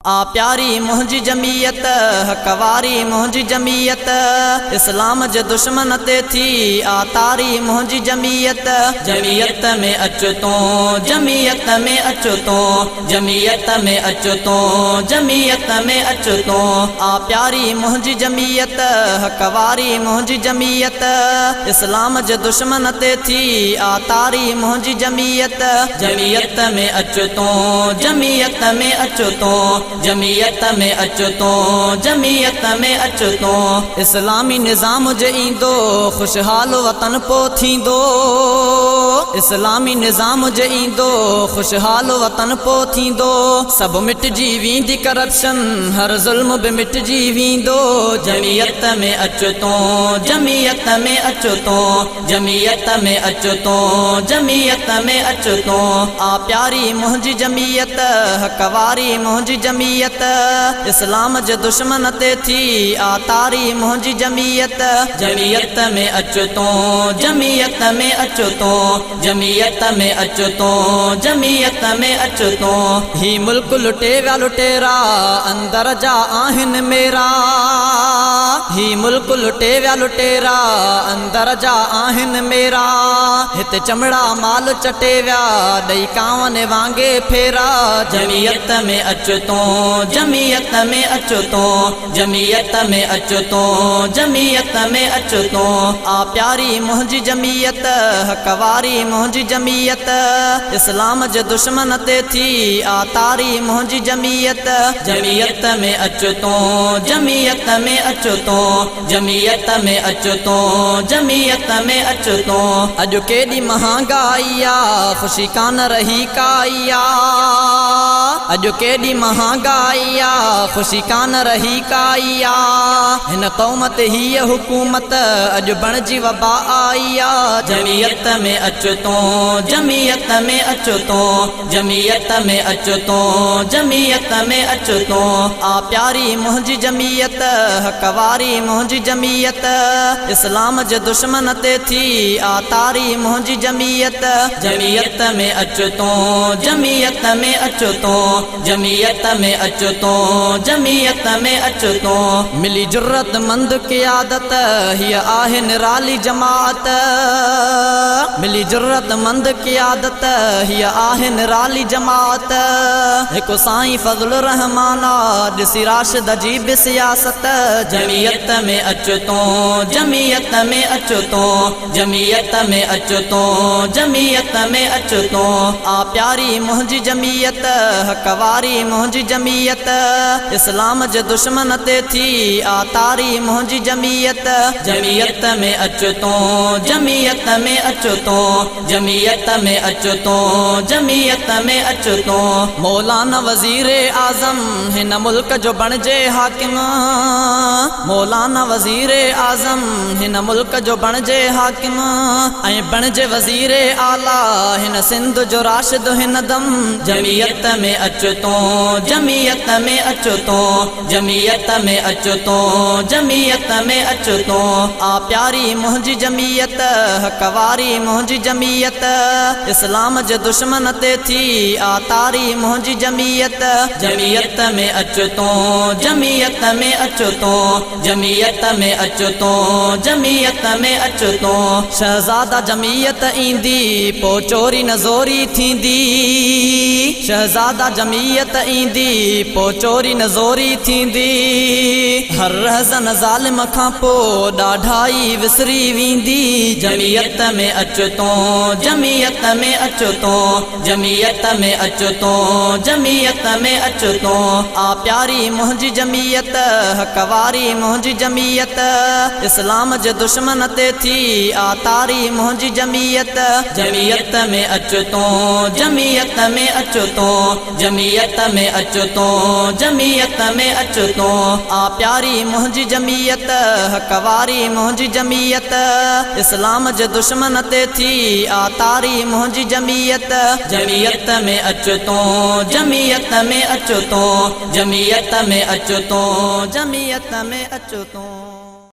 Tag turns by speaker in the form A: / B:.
A: आ प्यारी मुंहिंजी जमीयत हकवारी मुंहिंजी जमीयत इस्लाम जे दुश्मन ते थी आ तारी मुंहिंजी जमीयत जमीयत में अच तो जमीयत में अच तो जमीयत में अच तो जमीयत में अच तो आ प्यारी मुंहिंजी जमीयत हकवारी मुंहिंजी जमीयत इस्लाम जे दुश्मन ते थी आ तारी मुंहिंजी जमीयत जमीयत में अच तो जमीयत में अच तो जमीयत में अच तो जमीयत में अच तो इस्लामी निज़ाम जे ईंदो खुशहाल वतन पो थींदो इस्लामी निज़ाम जे ईंदो खुशहाल वतन पो थींदो सब मिटजी वेंदी करप्शन हर ज़ुल्म बि मिटजी वेंदो जमीयत में अच तो जमीयत में अच तो जमीयत में अच तो जमीयत में अच तो आ प्यारी मुंहिंजी जमीयत हकवारी मुंहिंजी जमीयत इस्लाम जे दुश्मन ते थी आ तारी मुंहिंजी जमीयत जमीयत में अच तो जमीयत में अच तो जमीयत में अच तो जमीयत में अच तो ही मुल्क लुटे विया लुटेरा अंदर जा आहिनि मेरा ही मुल्क लुटे विया लुटेरा अंदर जा आहिनि मेरा हिते चमड़ा माल चटे विया ॾेई कांवनि वांगे फेरा जमीयत में अच तो जमीयत में अच तो जमीयत में अच तो जमीयत में अच तो आ प्यारी मुंहिंजी जमीयत हकवारी मुंहिंजी जमीयत इस्लाम जे दुश्मन ते थी आ तारी मुंहिंजी जमीयत जमीयत में अच तो जमीयत में अच तो जमीयत में अच तो जमीयत में अच तो अॼु केॾी महांगाई आ ख़ुशी कान रही काई आ अॼु केॾी महांगाई आ ख़ुशी कान रही काई आ हिन क़ौम ते हीअ हुकूमत अॼु बणिजी वबा आई आ जमीयत में अच तो जमीयत में अच तो जमीयत में अच तो जमीयत में अच तो आ प्यारी मुंहिंजी जमीयत हकवारी मुंहिंजी जमीयत इस्लाम जे दुश्मन ते थी आ तारी मुंहिंजी जमीयत जमीयत में अच तो जमीयत में अच तो जमीयत में अच तो जमीयत में अच तो मिली जुर्रत मंद क़ियादत हीअ आहे निराली जमात मिली जुर्रत मंद क़ियादत हीअ आहे निराली जमात हिकु साईं फज़ल रहमाना ॾिसी राशिद जी बि सियासत जमीयत में अच तो जमीयत में अच तो जमीयत में अच तो जमीयत में अच तो आ प्यारी मुंहिंजी जमीयत हकवारी मुंहिंजी जमीयत इस्लाम जे दुश्मन ते थी आ तारी मुंहिंजी जमीयत जमीयत में अच तो जमीयत में अच तो जमीयत में अच तो जमीयत में अच तो मौलाना वज़ीर आज़म हिन मुल्क जो बणिजे हाकिम मौलाना वज़ीर आज़म हिन मुल्क जो बणिजे हाकिम ऐं बणिजे वज़ीर आला हिन सिंध जो राशिद हिन दम जमीयत में अच तो जमीयत में अच तो जमीयत में अच तो जमीयत में अच तो आ प्यारी मुंहिंजी जमीयत हकवारी मुंहिंजी जमीयत इस्लाम जे दुश्मन ते थी आ तारी मुंहिंजी जमीयत जमीयत में अच तो जमीयत में अच तो जमीयत में अच तो जमीयत में अच तो शहज़ादा जमीयत ईंदी पो चोरी नज़ोरी थींदी शहज़ादा जमीयत ईंदी पो चोरी नज़ोरी थींदी हर रहज़न ज़ालिम खां पो ॾाढाई विसरी वेंदी जमीयत में अच तो जमीयत में अच तो जमीयत में अच तो जमीयत में अच तो आ प्यारी मुंहिंजी जमीयत हकवारी मुंहिंजी जमीयत इस्लाम जे दुश्मन ते थी आ तारी मुंहिंजी जमीयत जमीयत में अच तो जमीयत में अच तो जमीयत में अच तो जमीयत में अच तो आ प्यारी मुंहिंजी जमीयत हकवारी मुंहिंजी जमीयत इस्लाम जे दुश्मन ते थी आ तारी मुंहिंजी जमीयत जमीयत में अच तो जमीयत में अच तो जमीयत में अच तो जमीयत में अच तो।